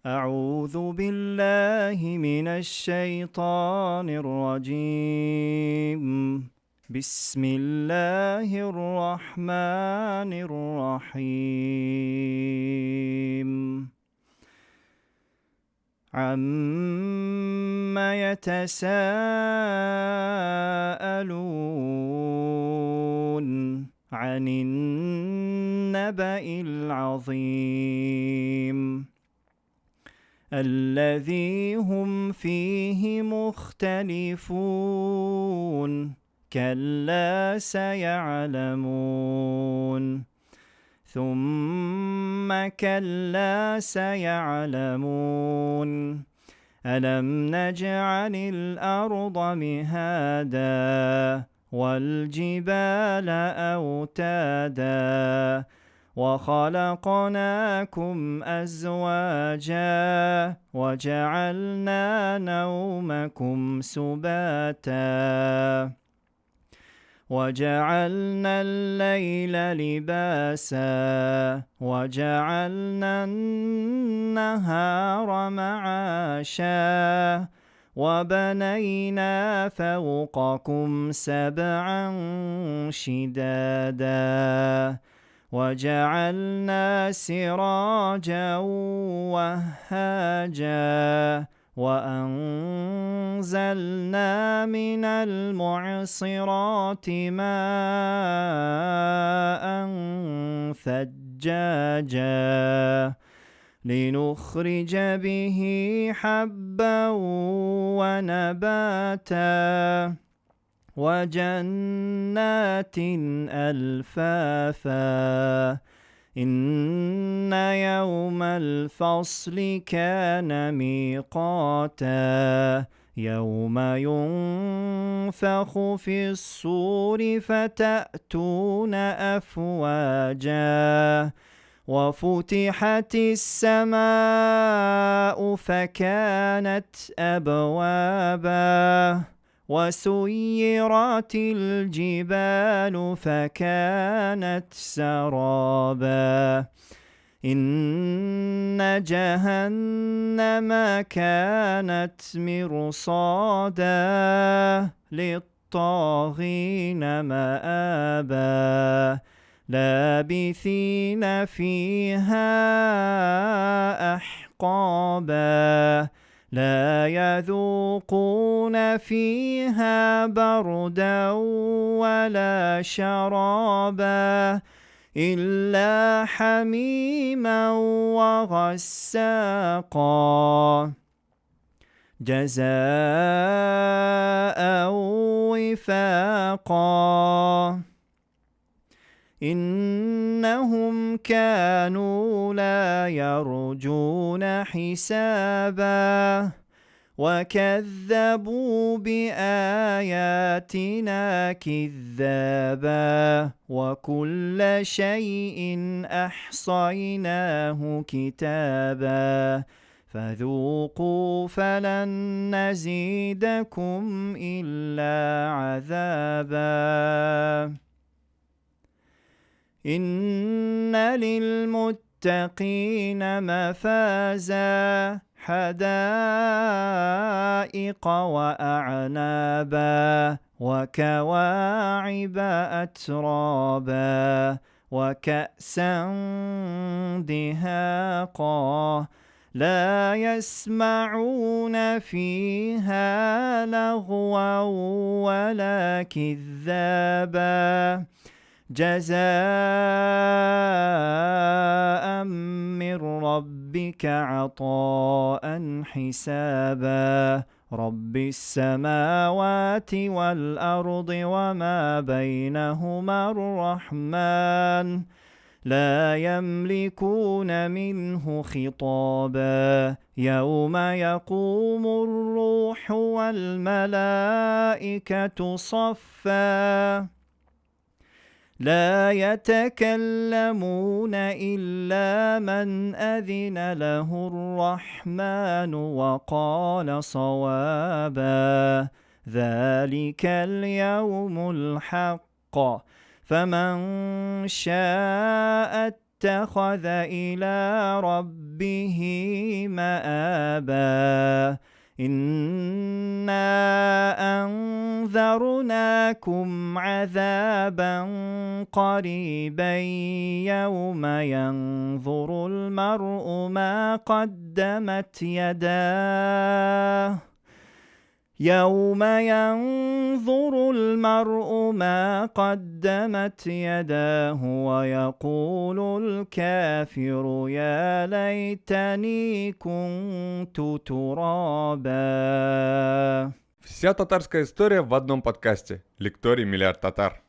أعوذ بالله من الشيطان الرجيم. بسم الله الرحمن الرحيم. عَمَّ يتساءلون عن النبأ العظيم الذي هم فيه مختلفون كلا سيعلمون ثم كلا سيعلمون ألم نجعل الأرض مهادا والجبال أوتادا وخلقناكم أزواجا وجعلنا نومكم سباتا وجعلنا الليل لباسا وجعلنا النهار معاشا وبنينا فوقكم سبعا شدادا وجعلنا سراجا وهاجا وأنزلنا من المعصرات ماء ثجاجا لنخرج به حبا ونباتا وجنات ألفافا إن يوم الفصل كان ميقاتا يوم ينفخ في الصور فتأتون أفواجا وفتحت السماء فكانت أبوابا وسيرت الجبال فكانت سرابا إن جهنم كانت مرصادا للطاغين مآبا لابثين فيها أحقابا لا يذوقون فيها بردا ولا شرابا إلا حميما وغساقا جزاء وفاقا إنهم كانوا لا يرجون حسابا وكذبوا بآياتنا كذابا وكل شيء أحصيناه كتابا فذوقوا فلن نزيدكم إلا عذابا إن للمتقين مفازا حدائق وأعنابا وكواعب أترابا وكأسا دهاقا لا يسمعون فيها لغوا ولا كذابا جزاء من ربك عطاء حسابا رب السماوات والأرض وما بينهما الرحمن لا يملكون منه خطابا يوم يقوم الروح والملائكة صفا لا يتكلمون إلا من أذن له الرحمن وقال صوابا ذلك اليوم الحق فمن شاء اتخذ إلى ربه مآبا إنا أنذرناكم عذابا قريبا يوم ينظر المرء ما قدمت يداه يوم ينظر المرء ما قدمت يداه ويقول الكافر يا ليتني كنت ترابا. Вся татарская история в одном подкасте. Лекторий «Миллиард татар».